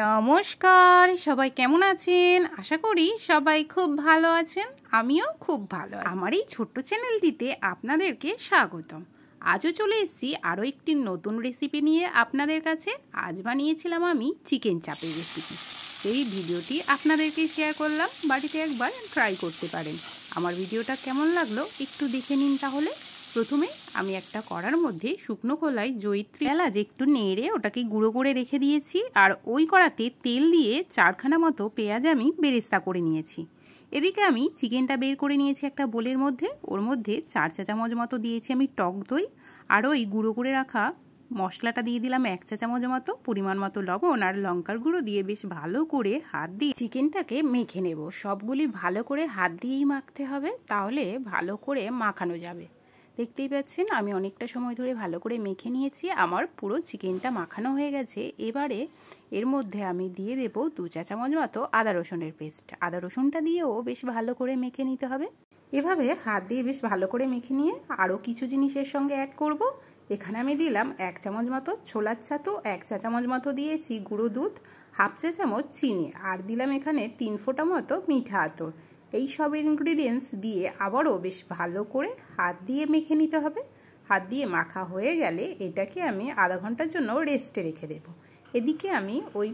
নমস্কার, সবাই কেমন আছেন? আশা করি সবাই খুব ভালো আছেন। আমিও খুব ভালো আছি। আমার এই ছোট্ট চ্যানেলটিতে আপনাদেরকে স্বাগতম। আজও চলে এসেছি আরও একটি নতুন রেসিপি নিয়ে আপনাদের কাছে। আজ বানিয়েছিলাম আমি চিকেন চাপের রেসিপি। এই ভিডিওটি আপনাদেরকে শেয়ার করলাম, বাড়িতে একবার ট্রাই করতে পারেন। আমার ভিডিওটা কেমন লাগলো একটু দেখে নিন তাহলে। প্রথমে আমি একটা কড়ার মধ্যে শুকনো খোলায় জয়িত্রী এলাচ একটু নেড়ে ওটাকে গুঁড়ো করে রেখে দিয়েছি। আর ওই কড়াতে তেল দিয়ে 4খানা মতো পেঁয়াজ আমি বেরেস্তা করে নিয়েছি। এদিকে আমি চিকেনটা বের করে নিয়েছি একটা বোলের মধ্যে। ওর মধ্যে 4 চা চামচ মতো দিয়েছি আমি টক দই, আর ওই গুঁড়ো করে রাখা মশলাটা দিয়ে দিলাম 1 চা চামচ মতো, পরিমাণ মতো লবণ আর লঙ্কার গুঁড়ো দিয়ে বেশ ভালো করে হাত দিয়ে চিকেনটাকে মেখে নেব। সবগুলি ভালো করে হাত দিয়েই মাখতে হবে, তাহলে ভালো করে মাখানো যাবে। দেখতেই পাচ্ছেন আমি অনেকটা সময় ধরে ভালো করে মেখে নিয়েছি। আমার পুরো চিকেনটা মাখানো হয়ে গেছে। এবারে এর মধ্যে আমি দিয়ে দেবো 2 চা চামচ মতো আদা রসুনের পেস্ট। আদা রসুনটা দিয়েও বেশ ভালো করে মেখে নিতে হবে। এভাবে হাত দিয়ে বেশ ভালো করে মেখে নিয়ে আরও কিছু জিনিসের সঙ্গে অ্যাড করব। এখানে আমি দিলাম 1 চামচ মতো ছোলার ছাতু, 1 চা চামচ মতো দিয়েছি গুঁড়ো দুধ, 1/2 চা চামচ চিনি, আর দিলাম এখানে 3 ফোঁটা মতো মিঠা আতর। এই সব ইনগ্রিডিয়েন্টস দিয়ে আবারও বেশ ভালো করে হাত দিয়ে মেখে নিতে হবে। হাত দিয়ে মাখা হয়ে গেলে এটাকে আমি আধা ঘন্টার জন্য রেস্টে রেখে দেব। এদিকে আমি ওই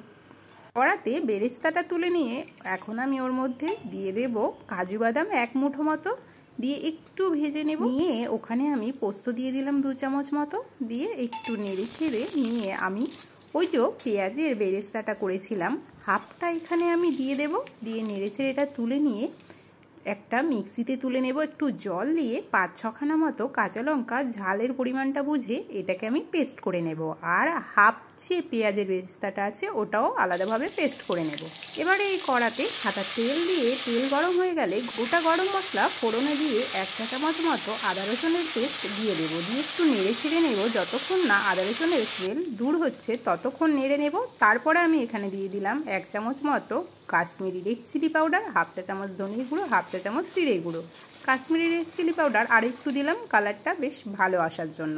কড়াতে বেরেস্তাটা তুলে নিয়ে এখন আমি ওর মধ্যে দিয়ে দেব কাজু বাদাম 1 মুঠো মতো, দিয়ে একটু ভেজে নেব। নিয়ে ওখানে আমি পোস্ত দিয়ে দিলাম 2 চামচ মতো, দিয়ে একটু নেড়ে ছেড়ে নিয়ে আমি ওই যে পেঁয়াজের বেরেস্তাটা করেছিলাম হাফটা এখানে আমি দিয়ে দেব। দিয়ে নেড়ে ছেড়ে এটা তুলে নিয়ে একটা মিক্সিতে তুলে নেব। একটু জল দিয়ে 5-6খানা মতো কাঁচা লঙ্কা ঝালের পরিমাণটা বুঝে এটাকে আমি পেস্ট করে নেব। আর হাফ যে পেঁয়াজের বেরেস্তাটা আছে ওটাও আলাদাভাবে পেস্ট করে নেব। এবারে এই কড়াতে সাদা তেল দিয়ে তেল গরম হয়ে গেলে গোটা গরম মশলা ফোড়নে দিয়ে 1 চা চামচ মতো আদা রসুনের পেস্ট দিয়ে দেবো। দিয়ে একটু নেড়ে ছেড়ে নেব। যতক্ষণ না আদা রসুনের স্মেল দূর হচ্ছে ততক্ষণ নেড়ে নেব। তারপরে আমি এখানে দিয়ে দিলাম 1 চামচ মতো কাশ্মীরি রেড চিলি পাউডার, 1/2 চা চামচ ধনে গুঁড়ো, 1/2 চা চামচ জিরে গুঁড়ো। কাশ্মীরি রেড চিলি পাউডার আর একটু দিলাম কালারটা বেশ ভালো আসার জন্য।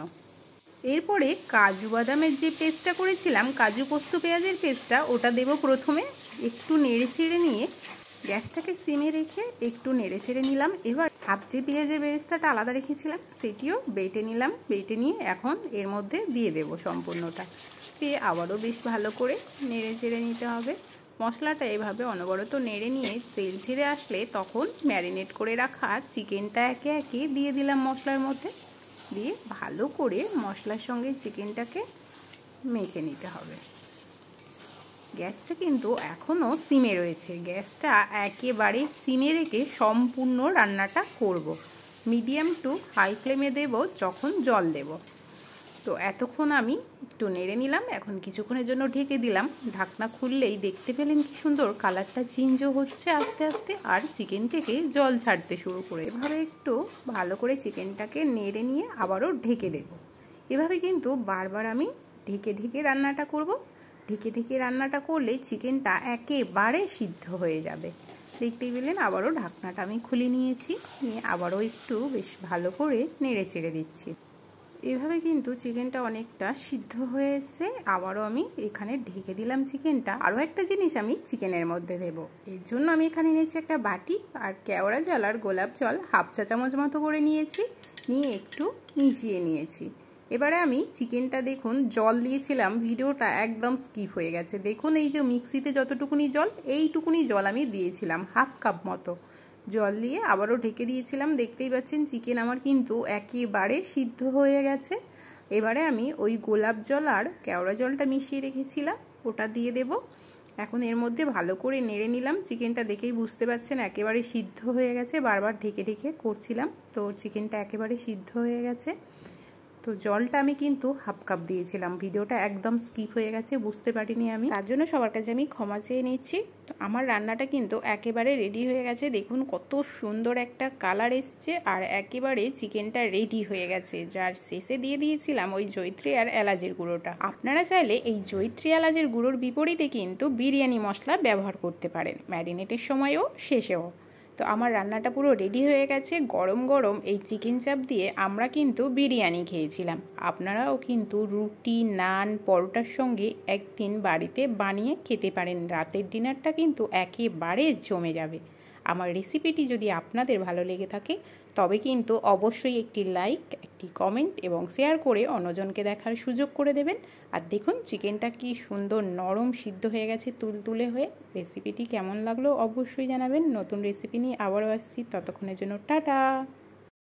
এরপরে কাজু বাদামের যে পেস্টটা করেছিলাম, কাজু পোস্ত পেঁয়াজের পেস্টটা, ওটা দেব প্রথমে। একটু নেড়ে চেড়ে নিয়ে গ্যাসটাকে সিমে রেখে একটু নেড়ে চেড়ে নিলাম। এবার হাফ যে পেঁয়াজের বেরেস্তাটা আলাদা রেখেছিলাম সেটিও বেটে নিলাম। বেটে নিয়ে এখন এর মধ্যে দিয়ে দেব সম্পূর্ণটা। দিয়ে আবারও বেশ ভালো করে নেড়ে চেড়ে নিতে হবে। মশলাটা এভাবে অনবরত নেড়ে নিয়ে তেল ছেড়ে আসলে তখন ম্যারিনেট করে রাখা চিকেনটা একে একে দিয়ে দিলাম মশলার মধ্যে। দিয়ে ভালো করে মশলার সঙ্গে চিকেনটাকে মেখে নিতে হবে। গ্যাসটা কিন্তু এখনও সিমে রয়েছে। গ্যাসটা একেবারে সিমে রেখে সম্পূর্ণ রান্নাটা করব। মিডিয়াম টু হাই ফ্লেমে দেব যখন জল দেব। তো এতক্ষণ আমি একটু নেড়ে নিলাম। এখন কিছুক্ষণের জন্য ঢেকে দিলাম। ঢাকনা খুললেই দেখতে পেলেন কি সুন্দর কালারটা চেঞ্জও হচ্ছে আস্তে আস্তে, আর চিকেন থেকে জল ছাড়তে শুরু করে। এভাবে একটু ভালো করে চিকেনটাকে নেড়ে নিয়ে আবারও ঢেকে দেব। এভাবে কিন্তু বারবার আমি ঢেকে ঢেকে রান্নাটা করব। ঢেকে ঢেকে রান্নাটা করলে চিকেনটা একেবারে সিদ্ধ হয়ে যাবে। দেখতেই পেলেন আবারও ঢাকনাটা আমি খুলে নিয়েছি। নিয়ে আবারও একটু বেশ ভালো করে নেড়ে চেড়ে দিচ্ছি। এভাবে কিন্তু চিকেনটা অনেকটা সিদ্ধ হয়ে এসছে। আবারও আমি এখানে ঢেকে দিলাম চিকেনটা। আরও একটা জিনিস আমি চিকেনের মধ্যে দেব। এর জন্য আমি এখানে নিয়েছি একটা বাটি, আর কেওড়া জল আর গোলাপ জল 1/2 চা চামচ মতো করে নিয়েছি। নিয়ে একটু মিশিয়ে নিয়েছি। এবারে আমি চিকেনটা দেখুন জল দিয়েছিলাম, ভিডিওটা একদম স্কিপ হয়ে গেছে। দেখুন এই যে মিক্সিতে যতটুকুনি জল, এইটুকুনি জল আমি দিয়েছিলাম, 1/2 কাপ মতো জল দিয়ে আবারও ঢেকে দিয়েছিলাম। দেখতেই পাচ্ছেন চিকেন আমার কিন্তু একেবারে সিদ্ধ হয়ে গেছে। এবারে আমি ওই গোলাপ জল আর কেওড়া জলটা মিশিয়ে রেখেছিলাম ওটা দিয়ে দেব। এখন এর মধ্যে ভালো করে নেড়ে নিলাম। চিকেনটা দেখেই বুঝতে পারছেন একেবারে সিদ্ধ হয়ে গেছে। বারবার ঢেকে ঢেকে করছিলাম, তো চিকেনটা একেবারে সিদ্ধ হয়ে গেছে। তো জলটা আমি কিন্তু 1/2 কাপ দিয়েছিলাম, ভিডিওটা একদম স্কিপ হয়ে গেছে, বুঝতে পারিনি আমি, তার জন্য সবার কাছে আমি ক্ষমা চেয়ে নিচ্ছি। তো আমার রান্নাটা কিন্তু একেবারে রেডি হয়ে গেছে। দেখুন কত সুন্দর একটা কালার এসছে, আর একেবারে চিকেনটা রেডি হয়ে গেছে। যার শেষে দিয়ে দিয়েছিলাম ওই জয়িত্রী আর এলাচের গুঁড়োটা। আপনারা চাইলে এই জয়িত্রী এলাচের গুঁড়োর বিপরীতে কিন্তু বিরিয়ানি মশলা ব্যবহার করতে পারেন, ম্যারিনেটের সময়ও শেষেও। তো আমার রান্নাটা পুরো রেডি হয়ে গেছে। গরম গরম এই চিকেন চাপ দিয়ে আমরা কিন্তু বিরিয়ানি খেয়েছিলাম। আপনারাও কিন্তু রুটি, নান, পরোটার সঙ্গে একদিন বাড়িতে বানিয়ে খেতে পারেন। রাতের ডিনারটা কিন্তু একেবারে জমে যাবে। আমার রেসিপিটি যদি আপনাদের ভালো লেগে থাকে তবে কিন্তু অবশ্যই একটি লাইক, একটি কমেন্ট এবং শেয়ার করে অন্যজনকে দেখার সুযোগ করে দেবেন। আর দেখুন চিকেনটা কি সুন্দর নরম সিদ্ধ হয়ে গেছে তুলতুলে হয়ে। রেসিপিটি কেমন লাগলো অবশ্যই জানাবেন। নতুন রেসিপি নিয়ে আবারও আসছি, ততক্ষণের জন্য টাটা।